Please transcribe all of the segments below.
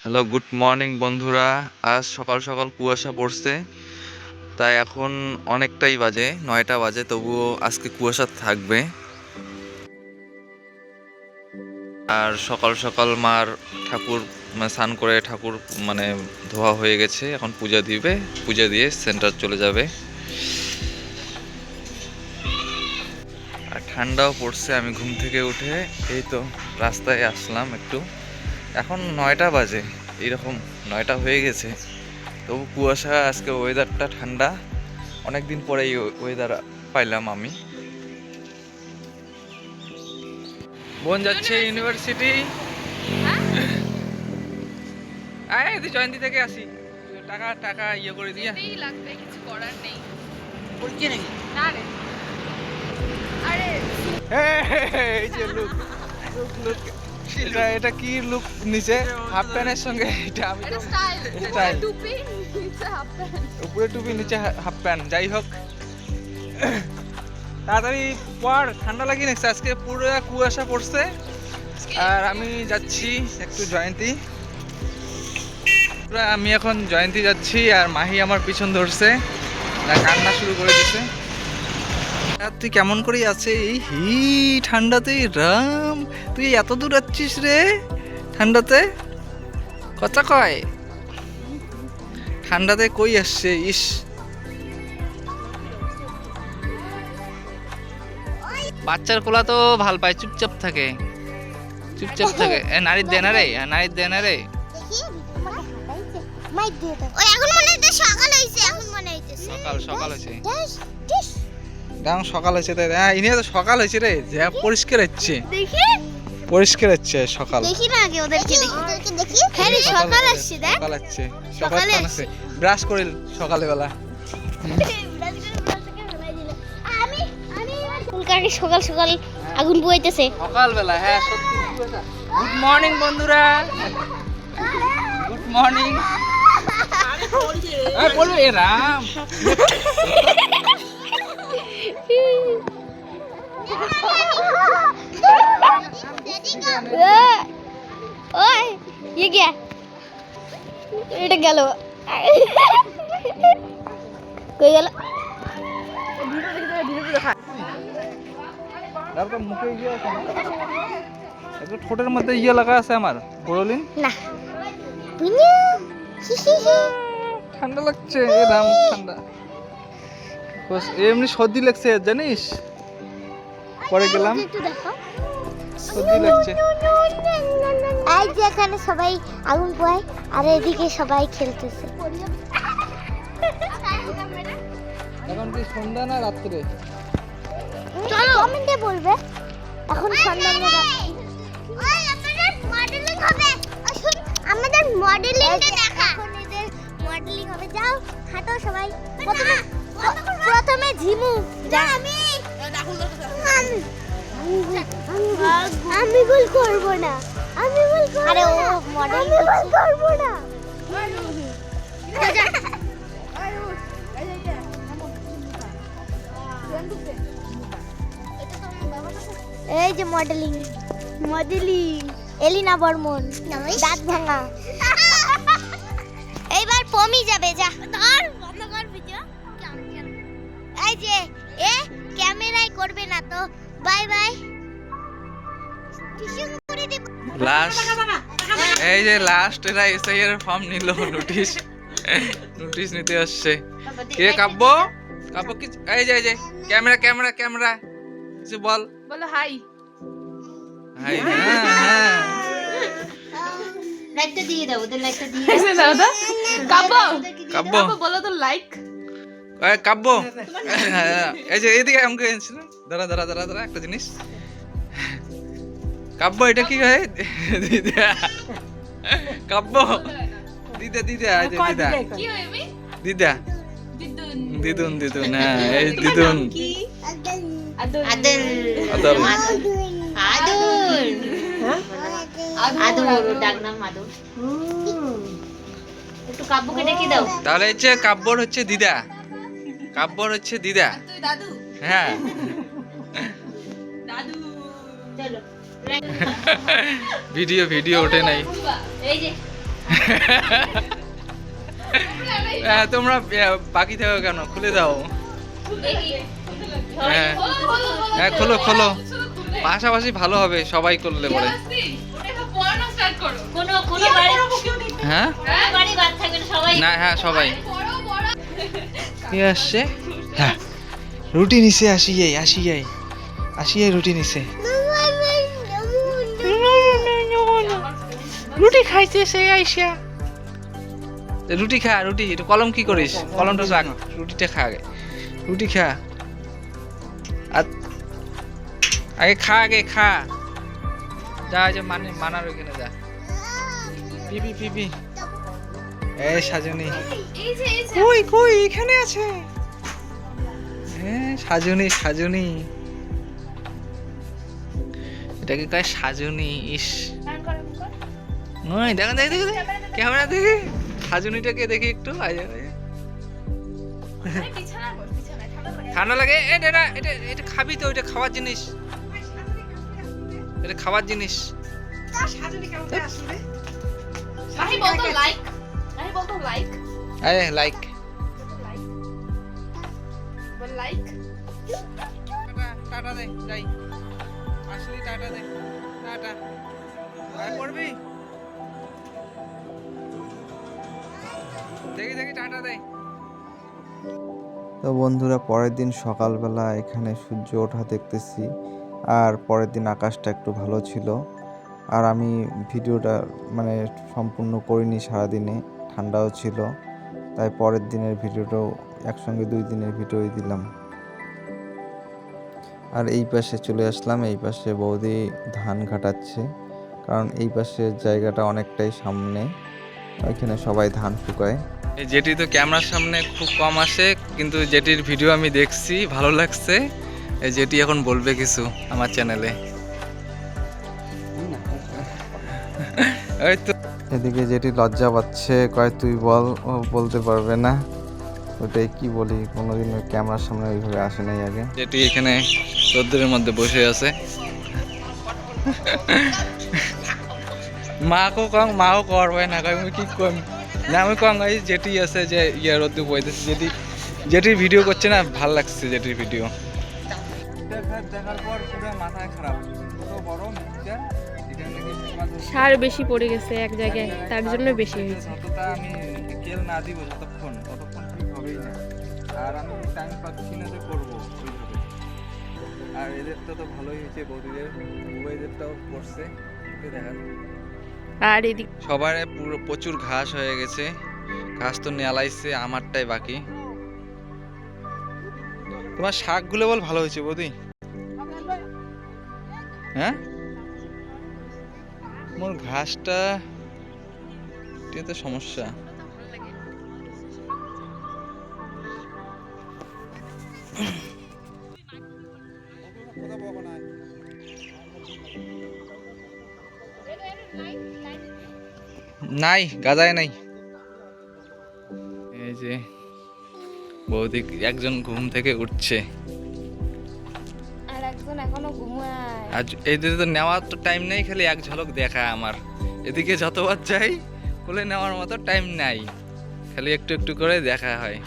Hello, good morning বন্ধুরা। আজ সকাল সকাল কুয়াশা পড়ছে, তাই এখন অনেকটাই বাজে, 9টা বাজে, তবুও আজকে কুয়াশা থাকবে। আর সকাল সকাল মার ঠাকুর স্নান করে ঠাকুর ধোয়া হয়ে গেছে, এখন পূজা দিবে, পূজা দিয়ে সেন্টার চলে যাবে। আর ঠান্ডাও পড়ছে। আমি ঘুম থেকে উঠে এই তো রাস্তায় আসলাম একটু। এখন 9টা বাজে, এইরকম 9টা হয়ে গেছে, তবু কুয়াশা। আজকে ওয়েদারটা ঠান্ডা, অনেকদিন পরে এই ওয়েদার পাইলাম আমি। বোন যাচ্ছে ইউনিভার্সিটি। এই জয়ন্তী থেকে আসি, টাকা টাকা ইয়ে করে দিয়া লাগবে, কিছু করার নেই। বলছি নাকি না রে, আরে এই যে লুক লুক লুক, এটা কি লুক নিচে হাফ প্যান্টের সঙ্গে, এটা আমি তো এটা স্টাইল। স্টাইল। টুপি নিচে হাফ প্যান্ট। উপরে টুপি নিচে হাফ প্যান্ট, যাই হোক তাড়াতাড়ি পর, ঠান্ডা লাগিয়ে নিচ্ছে। আজকে পুরো কুয়াশা পড়ছে। আর আমি যাচ্ছি একটু জয়ন্তী, আমি এখন জয়ন্তী যাচ্ছি, আর মাহি আমার পিছন ধরছে, কান্না শুরু করে দিছে। আর তুই কেমন করে আছে এই ঠান্ডাতে? রাম, তুই এত দূর যাচ্ছিস রে ঠান্ডাতে? কথা কয় ঠান্ডাতে কই আসছে? ইস, বাচ্চার কোলা তো ভাল পায়, চুপচাপ থাকে, চুপচাপ থাকে। নারীর দেনা রে, নারীর দেনা রে। সকাল সকাল হয়েছে, সকাল হয়েছে, তাই ইনি তো সকাল হয়েছে রে, যা পরিষ্কার হচ্ছে, দেখি পরিষ্কার হচ্ছে সকাল। দেখি না আগে ওদেরকে দেখি। হ্যাঁ রে, সকাল আসছে, দেখ সকাল হচ্ছে, সকালে সকাল আছে। ব্রাশ করিল সকালে বেলা? আমি ফুলকাকে সকাল সকাল আগুন পোয়াইতেছে। সকাল বেলা, হ্যাঁ সত্যি। গুড মর্নিং বন্ধুরা, গুড মর্নিং। বলবে এ রাম, ওই ये क्या এটা গেল, কই গেল? তারপর মুখে ইয়ে আছে না, একটু ঠোঁটের মধ্যে ইয়ে লাগা আছে আমার, বড়লিন। না বুনু ঠান্ডা লাগছে এ রাম, ঠান্ডা। এমনি সর্দি লাগছে জানিস, পরে গেলাম একটু দেখো, সর্দি লাগছে। এই যে এখানে সবাই আগুন পোয়ায়, আর এদিকে সবাই খেলতেছে। এখন কি সন্ধ্যা না রাত্রে? চলো কমেন্টে বলবে এখন সন্ধ্যা না রাত্রি। ওই আমাদের মডেলিং হবে, আমাদের মডেলিংটা দেখা। এখন এদের মডেলিং হবে, যাও হাঁটো সবাই। প্রথমে ঝিমু যা। আমি ভুল করব না, আমি ভুল করব না। আরে ও মডেল করব না। এই যে মডেলিং, মডেলিং এলিনা বর্মন, দাঁত ভাঙা। এইবার পমি যাবে, যা ধর বন্ধ কর ভিডিও। এই যে এ ক্যামেরায় করবে না তো, বাই বাই। লাস্ট, এই যে লাস্ট এরা এসআইআর ফর্ম নিল, নোটিশ নোটিশ নিতে আসছে। কে কাব্য, কাব্য কি? এই যে ক্যামেরা ক্যামেরা ক্যামেরা, কিছু বল, বলো হাই। হাই। হ্যাঁ, লাইকটা দিয়ে দাও, ওদের লাইকটা দিয়ে এসে দাও তো কাব্য, কাব্য, কাব্য বলো তো লাইক। এই কাব্য, এই যে এইদিকে আমাকে এনেছিল, দাঁড়া দাঁড়া দাঁড়া দাঁড়া, একটা জিনিস। কাব্য এটা কি হয়? দিদা, কাব্য, দিদা দিদা, এই যে দিদা, কি হইবি? দিদা, দিদুন, দিদুন দিদুন, হ্যাঁ এই দিদুন। কি আদর আদর, আদর আদর, ডাক নাম আদর। একটু কাব্যকে ডেকে দাও। তাহলে হচ্ছে কাব্যর হচ্ছে দিদা, কাব্যর হচ্ছে দিদা। তুই দাদু, হ্যাঁ, দাদু চলো ভিডিও ভিডিও ওঠে নাই। এই যে তোমরা বাকি থাকো কেন, খুলে দাও। হ্যাঁ হ্যাঁ, খোলো খোলো, পাশাপাশি ভালো হবে সবাই করলে পরে। কোনো কোনো বাড়ি হ্যাঁ বাড়ি বাদ থাকবে না, সবাই না, হ্যাঁ সবাই। কে আসছে? হ্যাঁ, রুটি নিছে, আসিয়াই রুটি নিছে। রুটি খাইছে সে আইসা। রুটি খা, রুটি। একটু কলম কি করিস? কলমটা রাখ, রুটিটা খা আগে। রুটি খা, আগে খা। যা, যে মানার ওইখানে যা। পিপি পিপি, এই সাজনি কই এখানে আছে। হ্যাঁ, সাজনি এটাকে কয় সাজনি। ইস নয়, দেখো ক্যামেরা দেখে সাজনিটাকে দেখি একটু। ঠান্ডা লাগে। এটা খাবি তো, এটা খাওয়ার জিনিস, এটা খাওয়ার জিনিস। আরে লাইক টাটা দে, যাই আসলি, টাটা দে, টাটা। আর করবি, দেখি টাটা দে। তো বন্ধুরা, পরের দিন সকালবেলা এখানে সূর্য ওঠা দেখতেছি, আর পরের দিন আকাশটা একটু ভালো ছিল। আর আমি ভিডিওটা মানে সম্পূর্ণ করিনি সারাদিনে, ঠান্ডাও ছিল, তাই পরের দিনের ভিডিওটাও একসঙ্গে 2 দিনের ভিডিওই দিলাম। আর এই পাশে চলে আসলাম, এই পাশে বৌদি ধান ঘাটাচ্ছে, কারণ এই পাশের জায়গাটা অনেকটাই সামনে, ওইখানে সবাই ধান শুকায়। এই যেটি তো ক্যামেরার সামনে খুব কম আসে, কিন্তু যেটির ভিডিও আমি দেখছি ভালো লাগছে। এই যেটি এখন বলবে কিছু আমার চ্যানেলে। এই তো এদিকে যেটি লজ্জা পাচ্ছে, কয় তুই বল, ও বলতে পারবে না। ওটাই কি বলি, কোনোদিন ওই ক্যামেরার সামনে ওইভাবে আসে নাই আগে। যেটি এখানে রোদ্দুরের মধ্যে বসে আছে। মাও করবে না, আমি কি কম না, আমি কম এই যেটি আছে যে রোদ্দুর বইতেছে, যেটির ভিডিও করছে না, ভাল লাগছে যেটির ভিডিও দেখার পর পুরো মাথায় খারাপ। কত বড় মুখটা, সার বেশি পড়ে গেছে এক জায়গায়, তার জন্য বেশি হয়েছে। যতটা আমি তেল না দিব ততক্ষণ ঠিক হবেই না। আর আমি টাইম পাচ্ছি না যে করবো ওইভাবে। আর এদেরটা তো ভালোই হয়েছে, বৌদিদের এদেরটাও করছে, দেখার। আর এদিক সবার পুরো প্রচুর ঘাস হয়ে গেছে, ঘাস তো নেলাইছে, আমারটাই বাকি। তোমার শাকগুলো বল ভালো হয়েছে বৌদি? হ্যাঁ, মোর ঘাসটা এটা তো সমস্যা। নাই, গাজায় নাই। এই যে বৌদি একজন ঘুম থেকে উঠছে, আর একজন এখনো ঘুমায়। আর এদিকে তো নেওয়ার তো টাইম নেই, খালি এক ঝলক দেখায় আমার। এদিকে যতবার যাই কোলে নেওয়ার মতো টাইম নাই, খালি একটু একটু করে দেখা হয়।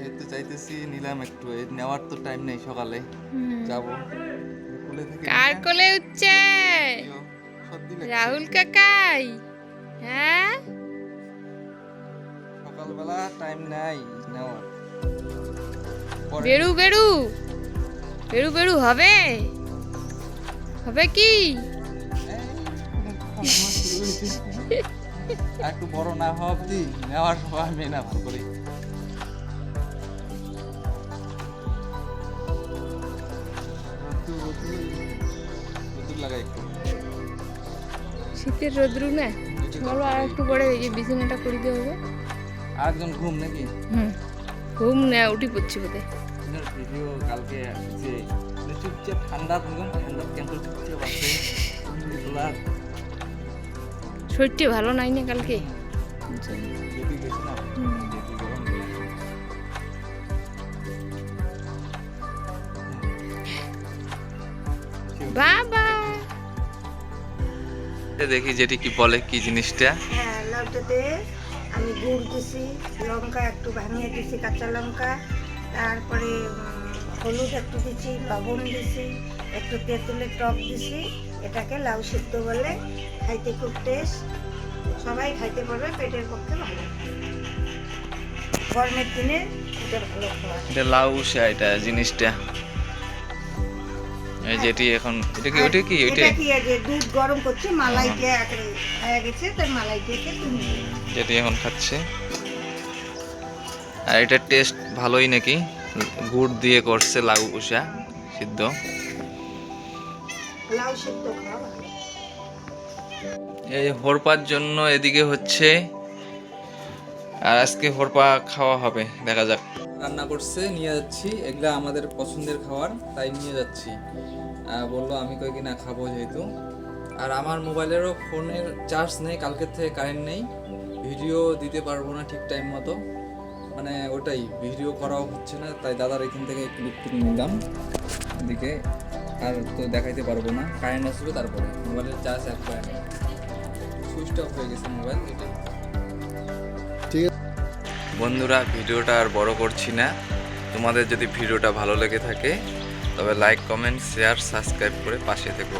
এই তো চাইতেছি নিলাম একটু, নেওয়ার তো টাইম নেই, সকালে যাব কোলে থেকে। কার কোলে উঠছে? সর্দি লাগছে। রাহুল কাকাই। হ্যাঁ, সকালবেলা টাইম নাই নেওয়ার। বেরু বেরু বেরু বেরু হবে কি? একটু বড় না হওয়া অব্দি নেওয়ার সময় আমি না ভালো করি। রোদ্দুর লাগাই একটু, শীতের রোদ্রু না, চলো আর একটু পরে এই যে বিছানাটা করে দিয়ে হবে। আরেকজন ঘুম নাকি? ঘুম না, উঠি পড়ছি বোধহয়। ভিডিও কালকে যে চুপচাপ ঠান্ডা ক্যান্সেল চুপচাপ আছে, শরীরটা ভালো নাই না কালকে। যেতে গেছে না, যেতে গরম বাবা দেখি যেটি কি বলে, কি জিনিসটা? হ্যাঁ, লাউটাতে আমি গুড় দিছি, লঙ্কা একটু ভাঙিয়ে দিছি, কাঁচা লঙ্কা, তারপরে হলুদ একটু দিছি, লবণ দিছি, একটু তেঁতুলের টক দিছি। এটাকে লাউ সিদ্ধ বলে। খাইতে খুব টেস্ট, সবাই খাইতে পারবে, পেটের পক্ষে ভালো। গরমের দিনে এটা ভালো খাওয়া। এটা লাউ উষা, এটা জিনিসটা এই যেটি এখন, এটা কি ওটা কি ওইটা এটা কি এই যে দুধ গরম করছে, মালাইটা হয়ে গেছে, তাই মালাইটাকে তুমি যেটি এখন খাচ্ছে। আর এটা টেস্ট ভালোই নাকি, গুড় দিয়ে করছে লাউ উষা সিদ্ধ। লাউ সিদ্ধ খাওয়া ভালো। এই হোরপার জন্য এদিকে হচ্ছে, আর আজকে হোরপা খাওয়া হবে, দেখা যাক। রান্না করছে, নিয়ে যাচ্ছি, এগুলা আমাদের পছন্দের খাবার, তাই নিয়ে যাচ্ছি। বললো আমি কই কিনা খাবো যেহেতু। আর আমার মোবাইলেরও ফোনের চার্জ নেই, কালকের থেকে কারেন্ট নেই, ভিডিও দিতে পারবো না ঠিক টাইম মতো, মানে ওটাই ভিডিও করাও হচ্ছে না, তাই দাদার এখান থেকে ক্লিপ তুলে নিলাম এদিকে। আর তো দেখাইতে পারবো না, কারেন্ট আসবে তারপরে। মোবাইলের চার্জ একবার সুইচ অফ হয়ে গেছে মোবাইল, এটাই। বন্ধুরা, ভিডিওটা আর বড় করছি না। তোমাদের যদি ভিডিওটা ভালো লেগে থাকে তবে লাইক, কমেন্ট, শেয়ার, সাবস্ক্রাইব করে পাশে থেকো।